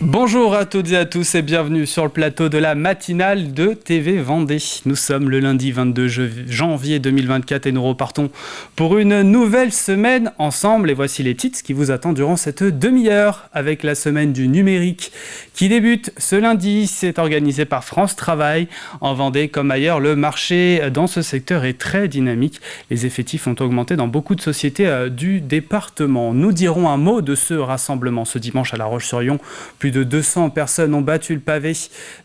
Bonjour à toutes et à tous et bienvenue sur le plateau de la matinale de TV Vendée. Nous sommes le lundi 22 janvier 2024 et nous repartons pour une nouvelle semaine ensemble. Et voici les titres qui vous attendent durant cette demi-heure avec la semaine du numérique qui débute ce lundi. C'est organisé par France Travail. En Vendée comme ailleurs, le marché dans ce secteur est très dynamique. Les effectifs ont augmenté dans beaucoup de sociétés du département. Nous dirons un mot de ce rassemblement ce dimanche à La Roche-sur-Yon. Plus de 200 personnes ont battu le pavé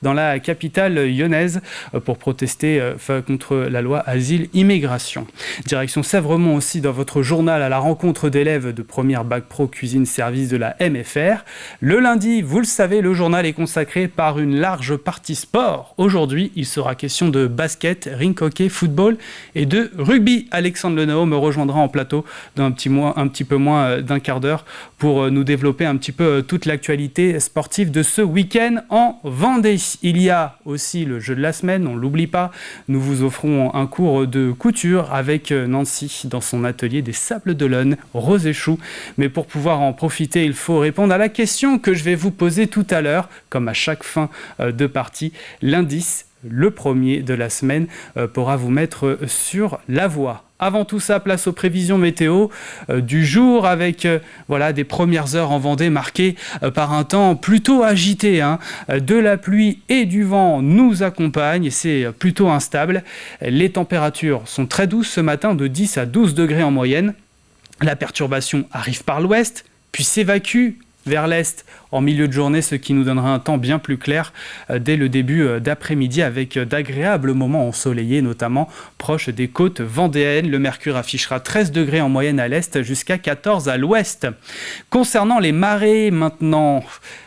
dans la capitale lyonnaise pour protester contre la loi Asile-Immigration. Direction Sèvremont aussi dans votre journal à la rencontre d'élèves de première bac pro cuisine service de la MFR. Le lundi, vous le savez, le journal est consacré par une large partie sport. Aujourd'hui, il sera question de basket, rink hockey, football et de rugby. Alexandre Lenao me rejoindra en plateau dans un petit peu moins d'un quart d'heure pour nous développer un petit peu toute l'actualité sportive de ce week-end en Vendée. Il y a aussi le jeu de la semaine, on ne l'oublie pas. Nous vous offrons un cours de couture avec Nancy dans son atelier des Sables d'Olonne, Rose et Chou. Mais pour pouvoir en profiter, il faut répondre à la question que je vais vous poser tout à l'heure, comme à chaque fin de partie. L'indice, le premier de la semaine, pourra vous mettre sur la voie. Avant tout ça, place aux prévisions météo du jour avec des premières heures en Vendée marquées par un temps plutôt agité. De la pluie et du vent nous accompagnent et c'est plutôt instable. Les températures sont très douces ce matin, de 10 à 12 degrés en moyenne. La perturbation arrive par l'ouest, puis s'évacue vers l'est en milieu de journée, ce qui nous donnera un temps bien plus clair dès le début d'après-midi avec d'agréables moments ensoleillés, notamment proches des côtes vendéennes. Le mercure affichera 13 degrés en moyenne à l'est jusqu'à 14 à l'ouest. Concernant les marées maintenant,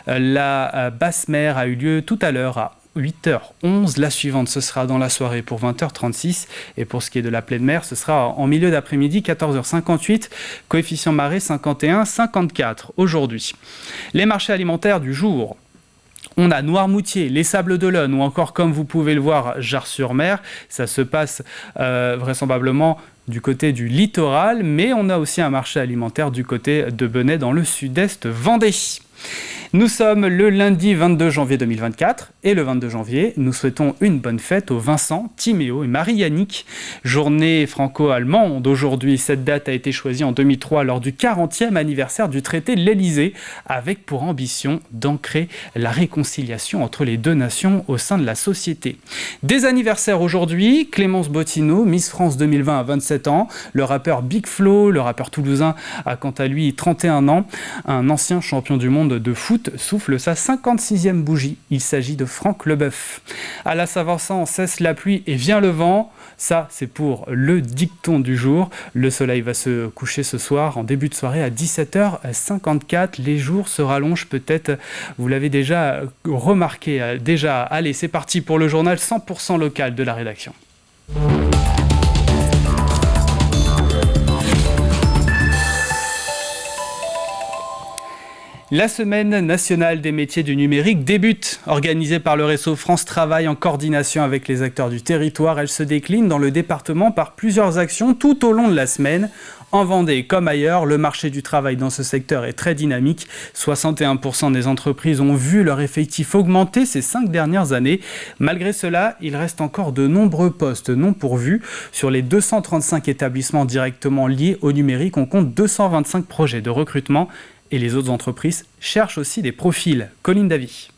la basse mer a eu lieu tout à l'heure à 8h11, la suivante ce sera dans la soirée pour 20h36 et pour ce qui est de la pleine mer ce sera en milieu d'après-midi 14h58, coefficient marée 51-54 aujourd'hui. Les marchés alimentaires du jour. On a Noirmoutier, les Sables d'Olonne ou encore comme vous pouvez le voir Jars-sur-Mer, ça se passe vraisemblablement du côté du littoral, mais on a aussi un marché alimentaire du côté de Benay dans le sud-est Vendée. Nous sommes le lundi 22 janvier 2024 et le 22 janvier, nous souhaitons une bonne fête aux Vincent, Timéo et Marie-Yannick. Journée franco-allemande aujourd'hui, cette date a été choisie en 2003 lors du 40e anniversaire du traité de l'Élysée avec pour ambition d'ancrer la réconciliation entre les deux nations au sein de la société. Des anniversaires aujourd'hui, Clémence Bottineau, Miss France 2020 à 27 ans, le rappeur Big Flo, le rappeur toulousain a quant à lui 31 ans, un ancien champion du monde de foot souffle sa 56e bougie. Il s'agit de Franck Leboeuf. À la Saint-Vincent, cesse la pluie et vient le vent. Ça, c'est pour le dicton du jour. Le soleil va se coucher ce soir en début de soirée à 17h54. Les jours se rallongent peut-être. Vous l'avez déjà remarqué. Allez, c'est parti pour le journal 100% local de la rédaction. La semaine nationale des métiers du numérique débute. Organisée par le réseau France Travail en coordination avec les acteurs du territoire, elle se décline dans le département par plusieurs actions tout au long de la semaine. En Vendée comme ailleurs, le marché du travail dans ce secteur est très dynamique. 61% des entreprises ont vu leur effectif augmenter ces 5 dernières années. Malgré cela, il reste encore de nombreux postes non pourvus. Sur les 235 établissements directement liés au numérique, on compte 225 projets de recrutement. Et les autres entreprises cherchent aussi des profils. Colline Davy.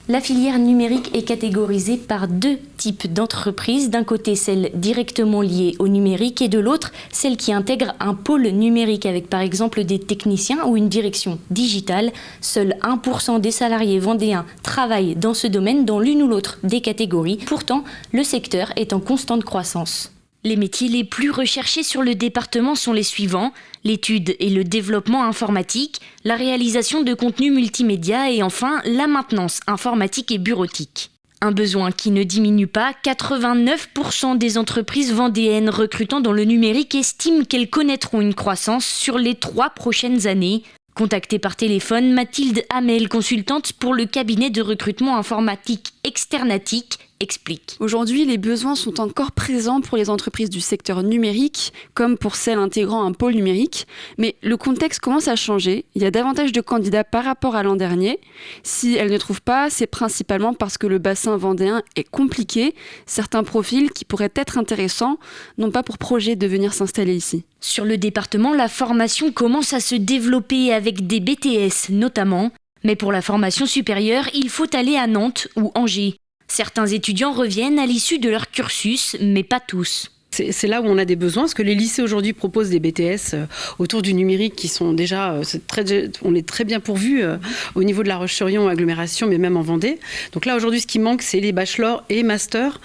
La filière numérique est catégorisée par 2 types d'entreprises. D'un côté, celles directement liées au numérique et de l'autre, celles qui intègrent un pôle numérique avec par exemple des techniciens ou une direction digitale. Seul 1% des salariés vendéens travaillent dans ce domaine dans l'une ou l'autre des catégories. Pourtant, le secteur est en constante croissance. Les métiers les plus recherchés sur le département sont les suivants: l'étude et le développement informatique, la réalisation de contenus multimédia et enfin la maintenance informatique et bureautique. Un besoin qui ne diminue pas, 89% des entreprises vendéennes recrutant dans le numérique estiment qu'elles connaîtront une croissance sur les 3 prochaines années. Contactée par téléphone, Mathilde Hamel, consultante pour le cabinet de recrutement informatique Externatic, explique. Aujourd'hui, les besoins sont encore présents pour les entreprises du secteur numérique, comme pour celles intégrant un pôle numérique. Mais le contexte commence à changer. Il y a davantage de candidats par rapport à l'an dernier. Si elles ne trouvent pas, c'est principalement parce que le bassin vendéen est compliqué. Certains profils qui pourraient être intéressants n'ont pas pour projet de venir s'installer ici. Sur le département, la formation commence à se développer avec des BTS notamment. Mais pour la formation supérieure, il faut aller à Nantes ou Angers. Certains étudiants reviennent à l'issue de leur cursus, mais pas tous. C'est là où on a des besoins, parce que les lycées aujourd'hui proposent des BTS autour du numérique qui sont déjà, on est très bien pourvus au niveau de La Roche-sur-Yon, agglomération, mais même en Vendée. Donc là aujourd'hui, ce qui manque, c'est les bachelors et masters.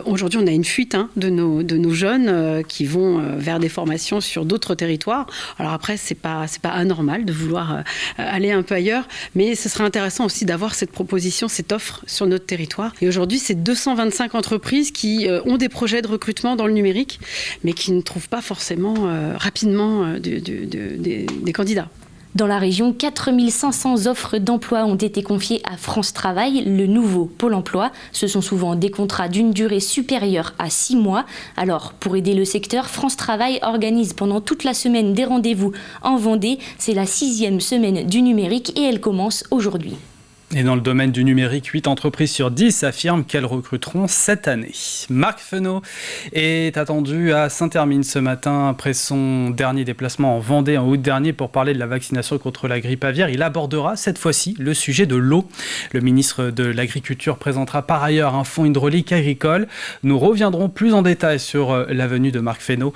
Aujourd'hui, on a une fuite de nos jeunes qui vont vers des formations sur d'autres territoires. Alors après, c'est pas anormal de vouloir aller un peu ailleurs, mais ce serait intéressant aussi d'avoir cette proposition, cette offre sur notre territoire. Et aujourd'hui, c'est 225 entreprises qui ont des projets de recrutement dans le numérique, mais qui ne trouvent pas forcément rapidement des candidats. Dans la région, 4500 offres d'emploi ont été confiées à France Travail, le nouveau Pôle emploi. Ce sont souvent des contrats d'une durée supérieure à 6 mois. Alors, pour aider le secteur, France Travail organise pendant toute la semaine des rendez-vous en Vendée. C'est la 6e semaine du numérique et elle commence aujourd'hui. Et dans le domaine du numérique, 8 entreprises sur 10 affirment qu'elles recruteront cette année. Marc Fesneau est attendu à Saint-Hermine ce matin après son dernier déplacement en Vendée en août dernier pour parler de la vaccination contre la grippe aviaire. Il abordera cette fois-ci le sujet de l'eau. Le ministre de l'Agriculture présentera par ailleurs un fonds hydraulique agricole. Nous reviendrons plus en détail sur la venue de Marc Fesneau,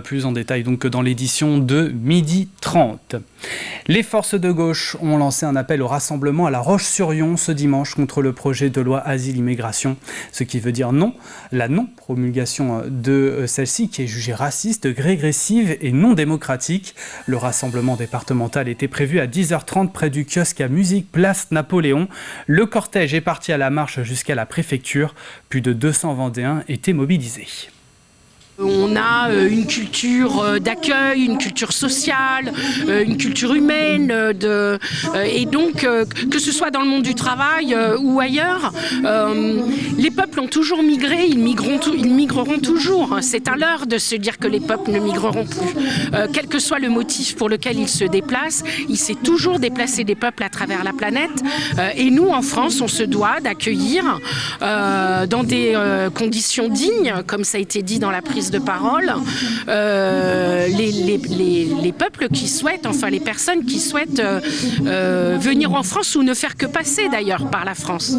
plus en détail donc dans l'édition de 12h30. Les forces de gauche ont lancé un appel au rassemblement à La Roche-sur-Yon ce dimanche contre le projet de loi Asile-Immigration, ce qui veut dire non, la non-promulgation de celle-ci qui est jugée raciste, régressive et non démocratique. Le rassemblement départemental était prévu à 10h30 près du kiosque à musique place Napoléon. Le cortège est parti à la marche jusqu'à la préfecture. Plus de 200 Vendéens étaient mobilisés. On a une culture d'accueil, une culture sociale, une culture humaine, et donc que ce soit dans le monde du travail ou ailleurs, les peuples ont toujours migré, ils migreront toujours. C'est un leurre de se dire que les peuples ne migreront plus. Quel que soit le motif pour lequel ils se déplacent, il s'est toujours déplacé des peuples à travers la planète. Et nous, en France, on se doit d'accueillir dans des conditions dignes, comme ça a été dit dans la prise de parole, les peuples qui souhaitent, enfin les personnes qui souhaitent venir en France ou ne faire que passer d'ailleurs par la France.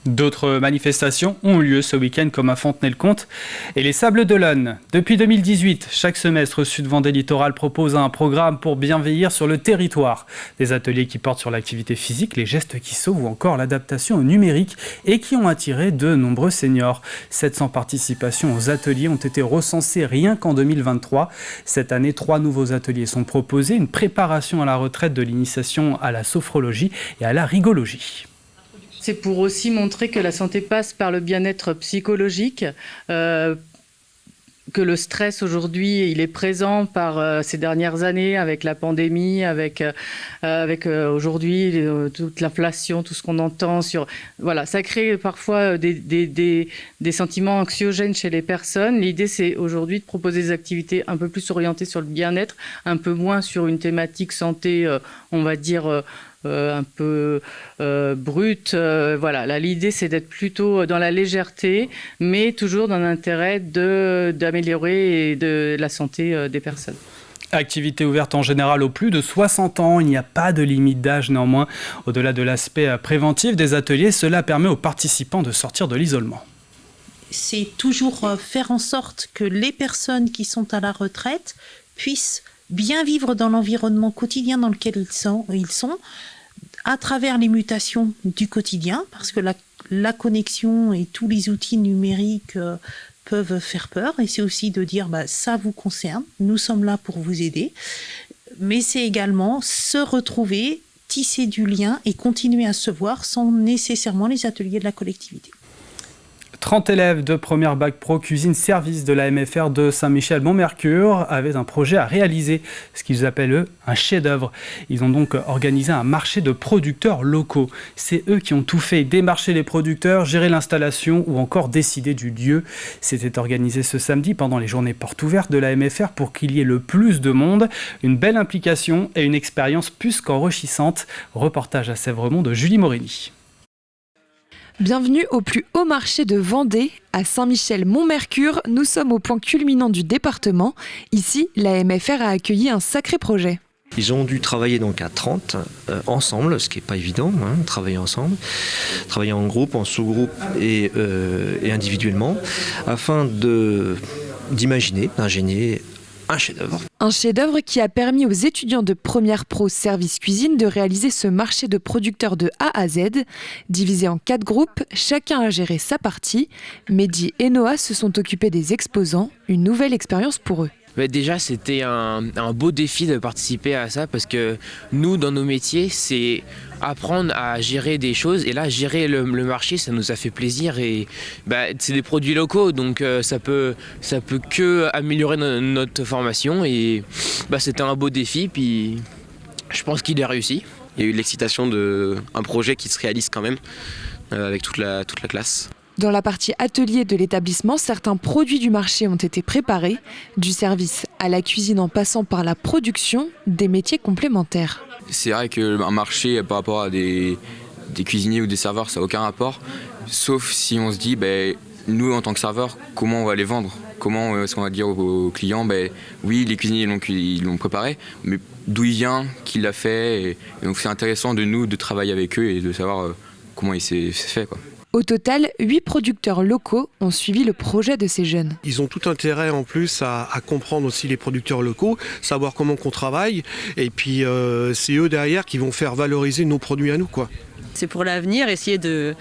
D'autres manifestations ont eu lieu ce week-end comme à Fontenay-le-Comte et les Sables d'Olonne. Depuis 2018, chaque semestre, Sud Vendée Littoral propose un programme pour bien vieillir sur le territoire. Des ateliers qui portent sur l'activité physique, les gestes qui sauvent ou encore l'adaptation au numérique et qui ont attiré de nombreux seniors. 700 participations aux ateliers ont été recensées rien qu'en 2023. Cette année, 3 nouveaux ateliers sont proposés, une préparation à la retraite de l'initiation à la sophrologie et à la rigologie. C'est pour aussi montrer que la santé passe par le bien-être psychologique, que le stress aujourd'hui, il est présent par ces dernières années avec la pandémie, avec aujourd'hui toute l'inflation, tout ce qu'on entend sur... Voilà, ça crée parfois des sentiments anxiogènes chez les personnes. L'idée, c'est aujourd'hui de proposer des activités un peu plus orientées sur le bien-être, un peu moins sur une thématique santé, on va dire... un peu brute. Voilà. Là, l'idée, c'est d'être plutôt dans la légèreté, mais toujours dans l'intérêt d'améliorer la santé des personnes. Activité ouverte en général aux plus de 60 ans. Il n'y a pas de limite d'âge néanmoins. Au-delà de l'aspect préventif des ateliers, cela permet aux participants de sortir de l'isolement. C'est toujours faire en sorte que les personnes qui sont à la retraite puissent bien vivre dans l'environnement quotidien dans lequel ils sont à travers les mutations du quotidien, parce que la connexion et tous les outils numériques peuvent faire peur, et c'est aussi de dire ça vous concerne, nous sommes là pour vous aider, mais c'est également se retrouver, tisser du lien et continuer à se voir sans nécessairement les ateliers de la collectivité. 30 élèves de première bac pro cuisine service de la MFR de Saint-Michel-Mont-Mercure avaient un projet à réaliser, ce qu'ils appellent eux un chef-d'œuvre. Ils ont donc organisé un marché de producteurs locaux. C'est eux qui ont tout fait, démarcher les producteurs, gérer l'installation ou encore décider du lieu. C'était organisé ce samedi pendant les journées portes ouvertes de la MFR pour qu'il y ait le plus de monde. Une belle implication et une expérience plus qu'enrichissante. Reportage à Sèvremont de Julie Morini. Bienvenue au plus haut marché de Vendée, à Saint-Michel-Mont-Mercure. Nous sommes au point culminant du département. Ici, la MFR a accueilli un sacré projet. Ils ont dû travailler donc à 30 ensemble, ce qui n'est pas évident, travailler ensemble, travailler en groupe, en sous-groupe et individuellement, afin d'imaginer, d'ingénier un chef-d'œuvre. Un chef-d'œuvre qui a permis aux étudiants de première pro service cuisine de réaliser ce marché de producteurs de A à Z. Divisé en 4 groupes, chacun a géré sa partie. Mehdi et Noah se sont occupés des exposants, une nouvelle expérience pour eux. Déjà, c'était un beau défi de participer à ça parce que nous, dans nos métiers, c'est apprendre à gérer des choses. Et là, gérer le marché, ça nous a fait plaisir. Et c'est des produits locaux, donc ça peut que améliorer notre formation. Et c'était un beau défi, puis je pense qu'il est réussi. Il y a eu l'excitation d'un projet qui se réalise quand même, avec toute la classe. Dans la partie atelier de l'établissement, certains produits du marché ont été préparés, du service à la cuisine en passant par la production, des métiers complémentaires. C'est vrai qu'un marché par rapport à des cuisiniers ou des serveurs, ça n'a aucun rapport, sauf si on se dit, nous en tant que serveurs, comment on va les vendre ? Comment est-ce qu'on va dire aux clients, oui, les cuisiniers ils l'ont préparé, mais d'où il vient, qui l'a fait, et donc c'est intéressant de nous de travailler avec eux et de savoir comment il s'est fait, quoi. Au total, 8 producteurs locaux ont suivi le projet de ces jeunes. Ils ont tout intérêt en plus à comprendre aussi les producteurs locaux, savoir comment qu'on travaille. Et puis c'est eux derrière qui vont faire valoriser nos produits à nous, quoi. C'est pour l'avenir, essayer de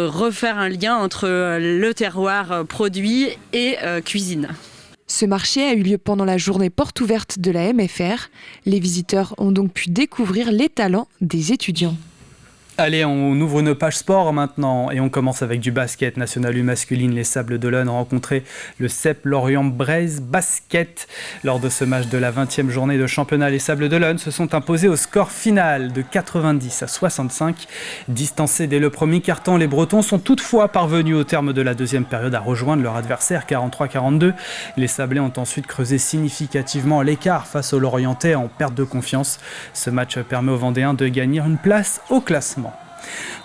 refaire un lien entre le terroir produit et cuisine. Ce marché a eu lieu pendant la journée porte ouverte de la MFR. Les visiteurs ont donc pu découvrir les talents des étudiants. Allez, on ouvre une page sport maintenant et on commence avec du basket. National U masculine, les Sables d'Olonne ont rencontré le CEP Lorient-Braize Basket. Lors de ce match de la 20e journée de championnat, les Sables d'Olonne se sont imposés au score final de 90-65. Distancés dès le premier quart-temps, les Bretons sont toutefois parvenus au terme de la deuxième période à rejoindre leur adversaire 43-42. Les Sablés ont ensuite creusé significativement l'écart face aux Lorientais en perte de confiance. Ce match permet aux Vendéens de gagner une place au classement.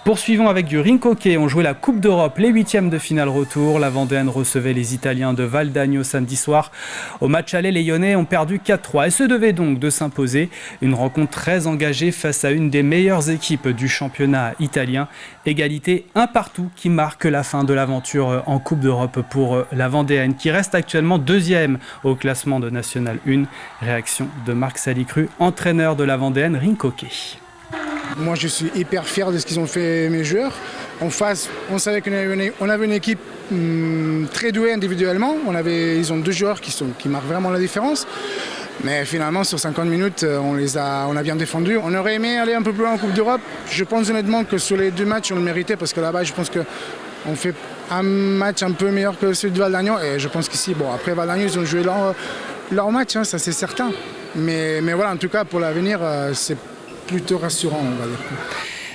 Poursuivons avec du rink hockey. On jouait la Coupe d'Europe, les 8e de finale retour. La Vendéenne recevait les Italiens de Val d'Agno samedi soir. Au match aller, les Lyonnais ont perdu 4-3 et se devaient donc de s'imposer. Une rencontre très engagée face à une des meilleures équipes du championnat italien. Égalité un partout qui marque la fin de l'aventure en Coupe d'Europe pour la Vendéenne qui reste actuellement 2e au classement de National 1. Réaction de Marc Salicru, entraîneur de la Vendéenne rink hockey. Moi, je suis hyper fier de ce qu'ils ont fait mes joueurs. En face, on savait qu'on avait une équipe très douée individuellement. Ils ont 2 joueurs qui marquent vraiment la différence. Mais finalement, sur 50 minutes, on a bien défendu. On aurait aimé aller un peu plus loin en Coupe d'Europe. Je pense honnêtement que sur les 2 matchs, on le méritait parce que là-bas, je pense qu'on fait un match un peu meilleur que celui de Val d'Agno. Et je pense qu'ici, après Val d'Agno, ils ont joué leur match, ça c'est certain. Mais voilà, en tout cas, pour l'avenir, c'est plutôt rassurant, on va dire.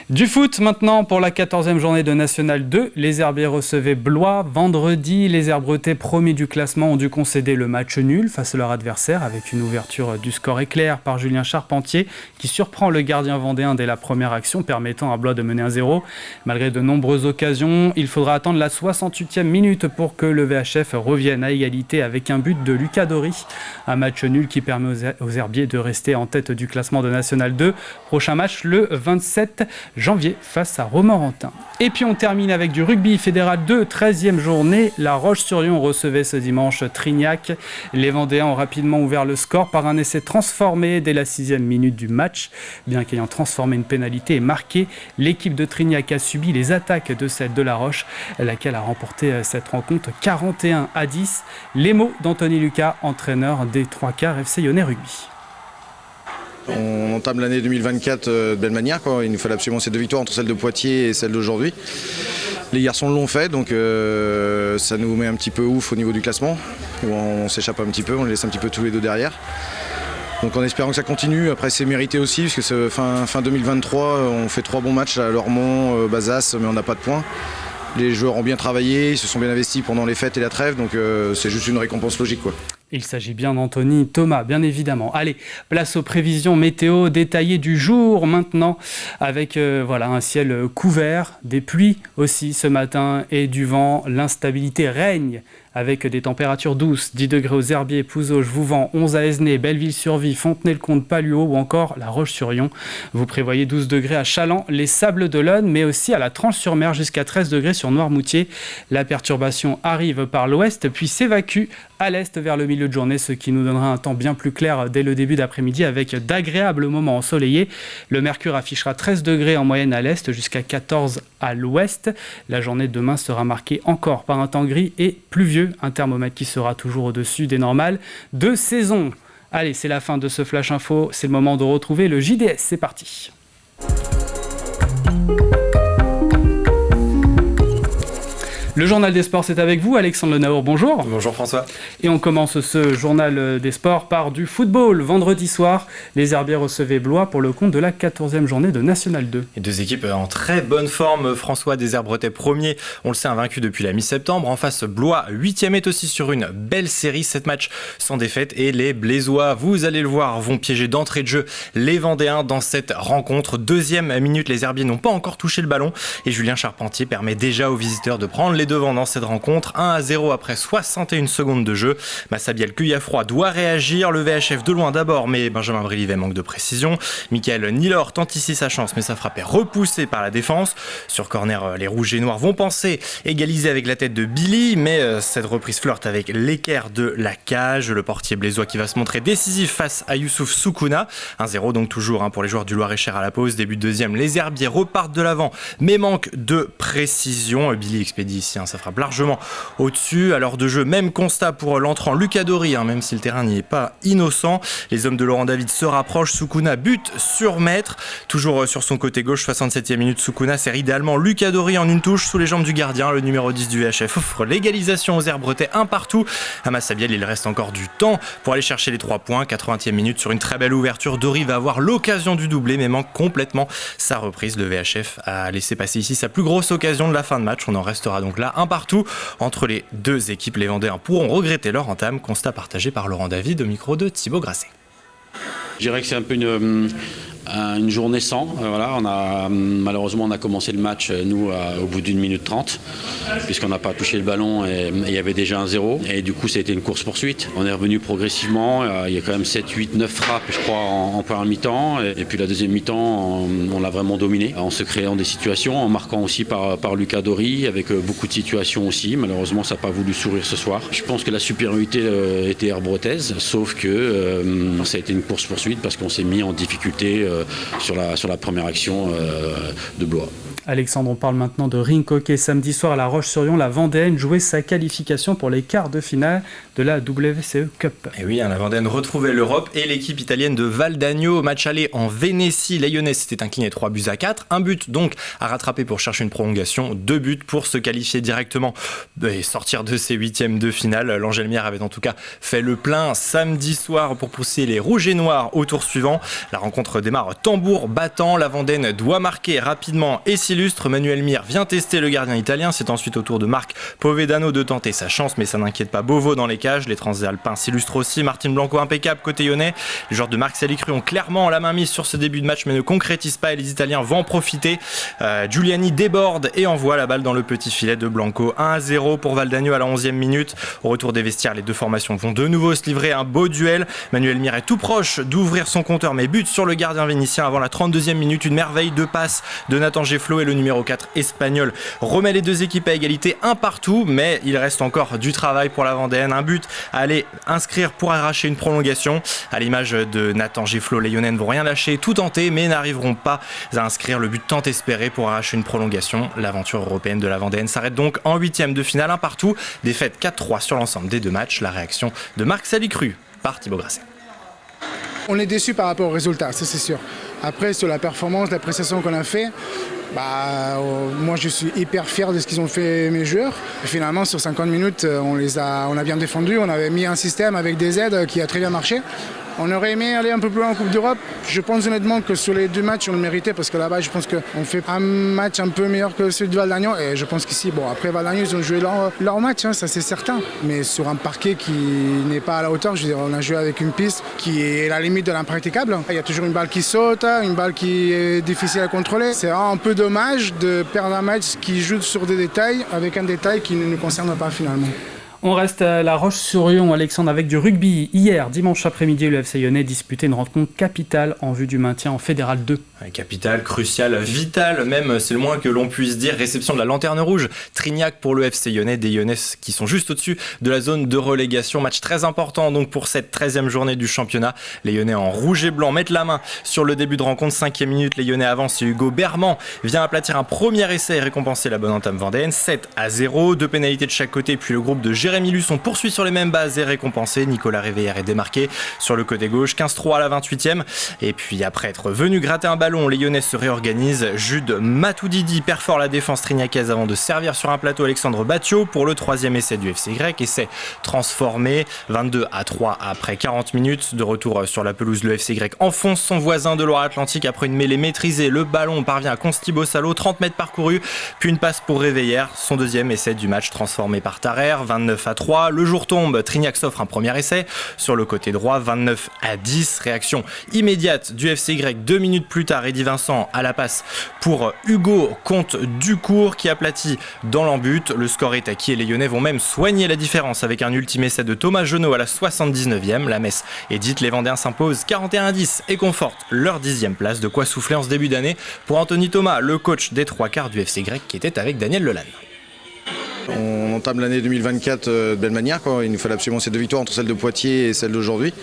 Du foot maintenant pour la 14e journée de National 2. Les Herbiers recevaient Blois. Vendredi, les Herbretais premiers du classement ont dû concéder le match nul face à leur adversaire avec une ouverture du score éclair par Julien Charpentier qui surprend le gardien vendéen dès la première action permettant à Blois de mener 1-0. Malgré de nombreuses occasions, il faudra attendre la 68e minute pour que le VHF revienne à égalité avec un but de Lucas Dory. Un match nul qui permet aux Herbiers de rester en tête du classement de National 2. Prochain match le 27 janvier face à Romorantin. Et puis on termine avec du rugby fédéral 2, 13e journée. La Roche-sur-Yon recevait ce dimanche Trignac. Les Vendéens ont rapidement ouvert le score par un essai transformé dès la 6e minute du match. Bien qu'ayant transformé une pénalité et marqué, l'équipe de Trignac a subi les attaques de celle de La Roche, laquelle a remporté cette rencontre 41-10. Les mots d'Anthony Lucas, entraîneur des 3 quarts FC Lyonnais Rugby. On entame l'année 2024 de belle manière, quoi. Il nous fallait absolument ces 2 victoires entre celle de Poitiers et celle d'aujourd'hui. Les garçons l'ont fait, donc ça nous met un petit peu ouf au niveau du classement, où on s'échappe un petit peu, on les laisse un petit peu tous les deux derrière. Donc en espérant que ça continue, après c'est mérité aussi, parce que c'est fin 2023, on fait 3 bons matchs à Lormont, Bazas, mais on n'a pas de points. Les joueurs ont bien travaillé, ils se sont bien investis pendant les fêtes et la trêve, donc c'est juste une récompense logique, quoi. Il s'agit bien d'Anthony Thomas, bien évidemment. Allez, place aux prévisions météo détaillées du jour maintenant, avec un ciel couvert, des pluies aussi ce matin et du vent. L'instabilité règne avec des températures douces, 10 degrés aux Herbiers, Pouzauges, Vouvant, 11 à Esnay, Belleville-sur-Vie, Fontenay-le-Comte, Paluot ou encore La Roche-sur-Yon. Vous prévoyez 12 degrés à Chaland, les Sables d'Olonne, mais aussi à la Tranche-sur-Mer jusqu'à 13 degrés sur Noirmoutier. La perturbation arrive par l'ouest puis s'évacue à l'est vers le milieu de journée, ce qui nous donnera un temps bien plus clair dès le début d'après-midi avec d'agréables moments ensoleillés. Le mercure affichera 13 degrés en moyenne à l'est jusqu'à 14 à l'ouest. La journée de demain sera marquée encore par un temps gris et pluvieux, un thermomètre qui sera toujours au-dessus des normales de saison. Allez, c'est la fin de ce Flash Info, c'est le moment de retrouver le JDS, c'est parti. Le journal des sports, c'est avec vous, Alexandre Lenaour, bonjour. Bonjour François. Et on commence ce journal des sports par du football. Vendredi soir, les Herbiers recevaient Blois pour le compte de la 14e journée de National 2. Et deux équipes en très bonne forme. François Deshaies-Bretais premier, on le sait, invaincu depuis la mi-septembre. En face, Blois 8e est aussi sur une belle série, 7 matchs sans défaite. Et les Blésois, vous allez le voir, vont piéger d'entrée de jeu les Vendéens dans cette rencontre. Deuxième minute, les Herbiers n'ont pas encore touché le ballon. Et Julien Charpentier permet déjà aux visiteurs de prendre les devant dans cette rencontre, 1-0 après 61 secondes de jeu. Massabielle Cueillafroid doit réagir, le VHF de loin d'abord, mais Benjamin Brilivet manque de précision. Michael Nilor tente ici sa chance, mais sa frappe est repoussée par la défense. Sur corner, les Rouges et Noirs vont penser égaliser avec la tête de Billy, mais cette reprise flirte avec l'équerre de la cage. Le portier blésois qui va se montrer décisif face à Youssouf Soukouna. 1-0 donc toujours pour les joueurs du Loir-et-Cher à la pause. Début de deuxième, les Herbiers repartent de l'avant, mais manque de précision. Billy expédie ici sa frappe largement au-dessus. À l'heure de jeu, même constat pour l'entrant Lucas Dory, même si le terrain n'y est pas innocent. Les hommes de Laurent David se rapprochent. Soukouna bute sur maître. Toujours sur son côté gauche, 67e minute, Soukouna sert idéalement Lucas Dory en une touche sous les jambes du gardien. Le numéro 10 du VHF offre l'égalisation aux Herbretais, un partout. À Massabielle, il reste encore du temps pour aller chercher les 3 points. 80e minute, sur une très belle ouverture, Dory va avoir l'occasion du doublé, mais manque complètement sa reprise. Le VHF a laissé passer ici sa plus grosse occasion de la fin de match. On en restera donc là, un partout entre les deux équipes. Les Vendéens pourront regretter leur entame. Constat partagé par Laurent David au micro de Thibaut Grasset. Je dirais que c'est un peu une journée sans. Voilà, malheureusement, on a commencé le match, nous, au bout d'1 minute 30, puisqu'on n'a pas touché le ballon et il y avait déjà un 0. Et du coup, ça a été une course-poursuite. On est revenu progressivement. Il y a quand même 7, 8, 9 frappes, je crois, en première mi-temps. Et puis la deuxième mi-temps, on l'a vraiment dominé, en se créant des situations, en marquant aussi par Lucas Dory, avec beaucoup de situations aussi. Malheureusement, ça n'a pas voulu sourire ce soir. Je pense que la supériorité était herbretaise, sauf que ça a été une course-poursuite parce qu'on s'est mis en difficulté sur la première action de Blois. Alexandre, on parle maintenant de rink hockey. Samedi soir à La Roche-sur-Yon, la Vendéenne jouait sa qualification pour les quarts de finale de la WCE Cup. Et oui, la Vendéenne retrouvait l'Europe et l'équipe italienne de Val d'Agno. Match aller en Vénétie, les Lyonnais s'étaient inclinés 3-4. Un but donc à rattraper pour chercher une prolongation. 2 buts pour se qualifier directement et sortir de ces 8e de finale. L'Angelmière avait en tout cas fait le plein samedi soir pour pousser les Rouges et Noirs au tour suivant. La rencontre démarre tambour battant. La Vendéenne doit marquer rapidement et s'illustre. Manuel Mir vient tester le gardien italien. C'est ensuite au tour de Marc Povedano de tenter sa chance, mais ça n'inquiète pas Beauvau dans les cages. Les Transalpins s'illustrent aussi. Martin Blanco impeccable côté lyonnais. Les joueurs de Marc Salicru ont clairement la main mise sur ce début de match, mais ne concrétisent pas et les Italiens vont en profiter. Giuliani déborde et envoie la balle dans le petit filet de Blanco. 1-0 pour Val d'Agno à la 11e minute. Au retour des vestiaires, les deux formations vont de nouveau se livrer un beau duel. Manuel Mir est tout proche d'ouvrir son compteur, mais bute sur le gardien vénitien avant la 32e minute. Une merveille de passe de Nathan Gefflo et le numéro 4 espagnol remet les deux équipes à égalité, un partout, mais il reste encore du travail pour la Vendéenne. Un but à aller inscrire pour arracher une prolongation. À l'image de Nathan Gefflo, les Lyonnais ne vont rien lâcher, tout tenter, mais n'arriveront pas à inscrire le but tant espéré pour arracher une prolongation. L'aventure européenne de la Vendéenne s'arrête donc en 8e de finale, un partout. Défaite 4-3 sur l'ensemble des deux matchs. La réaction de Marc Salicru par Thibaut Grasset. On est déçus par rapport au résultat, ça c'est sûr. Après, sur la performance, la prestation qu'on a fait, moi je suis hyper fier de ce qu'ils ont fait mes joueurs. Et finalement, sur 50 minutes, on a bien défendu, on avait mis un système avec des aides qui a très bien marché. On aurait aimé aller un peu plus loin en Coupe d'Europe. Je pense honnêtement que sur les 2 matchs, on le méritait parce que là-bas, je pense qu'on fait un match un peu meilleur que celui de Val d'Agnon. Et je pense qu'ici, après Val d'Agnon, ils ont joué leur match, ça c'est certain. Mais sur un parquet qui n'est pas à la hauteur, je veux dire, on a joué avec une piste qui est à la limite de l'impraticable. Il y a toujours une balle qui saute, une balle qui est difficile à contrôler. C'est un peu dommage de perdre un match qui joue sur des détails avec un détail qui ne nous concerne pas finalement. On reste à La Roche-sur-Yon, Alexandre, avec du rugby. Hier, dimanche après-midi, le FC Lyonnais disputait une rencontre capitale en vue du maintien en Fédéral 2. Capitale, cruciale, vitale, même, c'est le moins que l'on puisse dire. Réception de la Lanterne Rouge, Trignac pour le FC Lyonnais, des Lyonnais qui sont juste au-dessus de la zone de relégation. Match très important donc pour cette 13e journée du championnat. Les Lyonnais en rouge et blanc mettent la main sur le début de rencontre. 5e minute, les Lyonnais avancent et Hugo Berman vient aplatir un premier essai et récompenser la bonne entame vendéenne. 7-0, 2 pénalités de chaque côté, puis le groupe de Jérémy Luçon poursuit sur les mêmes bases et récompensé. Nicolas Réveillère est démarqué sur le côté gauche. 15-3 à la 28e. Et puis après être venu gratter un ballon, les Lyonnais se réorganisent. Jude Matoudidi perfore la défense trignackaise avant de servir sur un plateau Alexandre Batio pour le 3e essai du FCY. Essai transformé. 22-3 après 40 minutes. De retour sur la pelouse, le FCY enfonce son voisin de Loire-Atlantique après une mêlée maîtrisée. Le ballon parvient à Constibo Salo, 30 mètres parcourus. Puis une passe pour Réveillère. Son 2e essai du match transformé par Tarrer. 29-3. Le jour tombe, Trignac s'offre un premier essai sur le côté droit, 29-10. Réaction immédiate du FCY 2 minutes plus tard. Eddy Vincent à la passe pour Hugo Comte-Ducourt qui aplatit dans l'embut. Le score est acquis et les Lyonnais vont même soigner la différence avec un ultime essai de Thomas Genot à la 79e. La messe est dite, les Vendéens s'imposent 41-10 et confortent leur 10e place. De quoi souffler en ce début d'année pour Anthony Thomas, le coach des 3/4 du FCY qui était avec Daniel Lelanne. On entame l'année 2024 de belle manière, quoi. Il nous fallait absolument ces 2 victoires entre celle de Poitiers et celle d'aujourd'hui.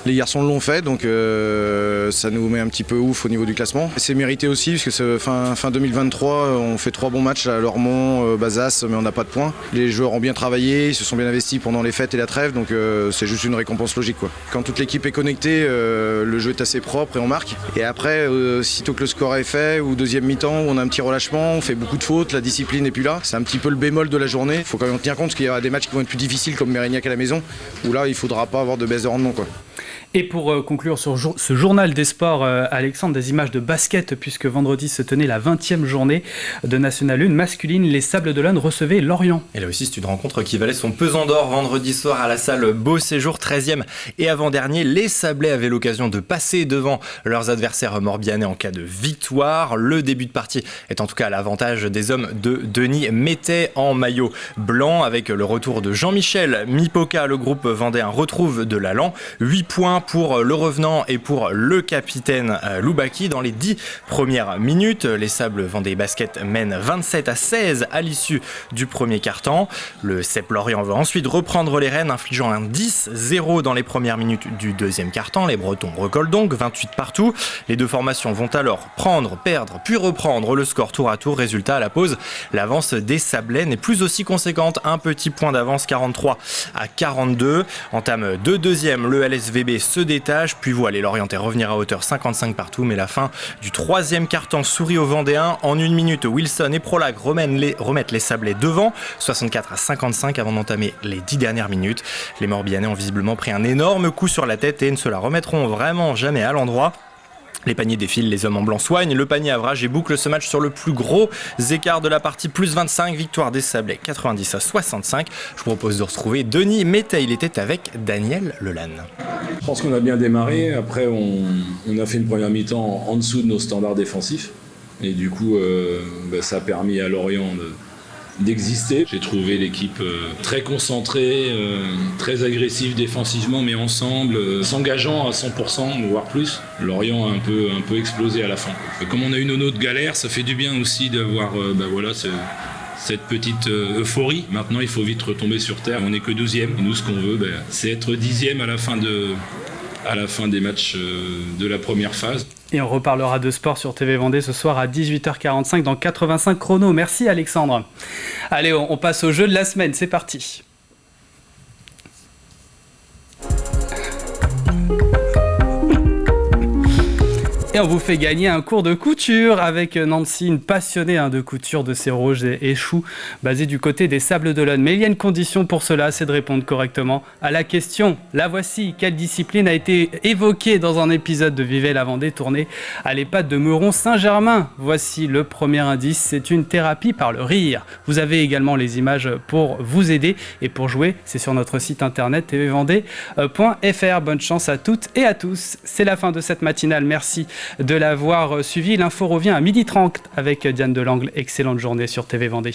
Les garçons l'ont fait, donc ça nous met un petit peu ouf au niveau du classement. C'est mérité aussi, parce que fin 2023, on fait 3 bons matchs à Lormont, Bazas, mais on n'a pas de points. Les joueurs ont bien travaillé, ils se sont bien investis pendant les fêtes et la trêve, donc c'est juste une récompense logique, quoi. Quand toute l'équipe est connectée, le jeu est assez propre et on marque. Et après, sitôt que le score est fait, ou deuxième mi-temps, où on a un petit relâchement, on fait beaucoup de fautes, la discipline n'est plus là. C'est un petit peu le bémol de la journée. Il faut quand même tenir compte qu'il y aura des matchs qui vont être plus difficiles, comme Mérignac à la maison, où là, il ne faudra pas avoir de baisse de rendement, quoi. Et pour conclure sur ce journal des sports, Alexandre, des images de basket, puisque vendredi se tenait la 20e journée de National 1 masculine. Les Sables d'Olonne recevaient Lorient. Et là aussi, c'est une rencontre qui valait son pesant d'or vendredi soir à la salle Beau Séjour, 13e et avant-dernier. Les Sablés avaient l'occasion de passer devant leurs adversaires morbihanais en cas de victoire. Le début de partie est en tout cas à l'avantage des hommes de Denis Métais en maillot blanc. Avec le retour de Jean-Michel Mipoca, le groupe vendéen retrouve de l'allant. 8 points pour le revenant et pour le capitaine Loubaki dans les 10 premières minutes. Les Sables Vendée Basket mènent 27-16 à l'issue du premier quart-temps. Le CEP Lorient va ensuite reprendre les rênes, infligeant un 10-0 dans les premières minutes du deuxième quart-temps. Les Bretons recollent donc 28 partout. Les deux formations vont alors prendre, perdre, puis reprendre le score tour à tour. Résultat, à la pause, l'avance des Sablais n'est plus aussi conséquente. Un petit point d'avance, 43-42. Entame de deuxième, le LSVB se détache, puis voit les Lorientais revenir à hauteur, 55 partout. Mais la fin du troisième quart-temps sourit aux Vendéens. En une minute, Wilson et Prolag remettent les Sablais devant, 64-55 avant d'entamer les 10 dernières minutes. Les Morbihanais ont visiblement pris un énorme coup sur la tête et ne se la remettront vraiment jamais à l'endroit. Les paniers défilent, les hommes en blanc soignent, le panier avrage et boucle ce match sur le plus gros écart de la partie, plus 25, victoire des Sablés 90-65. Je vous propose de retrouver Denis Métais, il était avec Daniel Lelanne. Je pense qu'on a bien démarré, après on a fait une première mi-temps en dessous de nos standards défensifs et du coup ça a permis à Lorient d'exister. J'ai trouvé l'équipe très concentrée, très agressive défensivement, mais ensemble, s'engageant à 100%, voire plus. Lorient a un peu explosé à la fin. Comme on a eu nos notes galères, ça fait du bien aussi d'avoir cette petite euphorie. Maintenant, il faut vite retomber sur terre. On n'est que 12e. Et nous, ce qu'on veut, c'est être 10e à la fin des matchs de la première phase. Et on reparlera de sport sur TV Vendée ce soir à 18h45 dans 85 chrono. Merci Alexandre. Allez, on passe au jeu de la semaine, c'est parti. Et on vous fait gagner un cours de couture avec Nancy, une passionnée de couture de ces rouges et choux basée du côté des Sables d'Olonne. Mais il y a une condition pour cela, c'est de répondre correctement à la question. La voici, quelle discipline a été évoquée dans un épisode de Vivez la Vendée tourné à l'EHPAD de Meuron-Saint-Germain? Voici le premier indice, c'est une thérapie par le rire. Vous avez également les images pour vous aider et pour jouer, c'est sur notre site internet tvvendée.fr. Bonne chance à toutes et à tous. C'est la fin de cette matinale, merci de l'avoir suivi. L'info revient à 12h30 avec Diane Delangle. Excellente journée sur TV Vendée.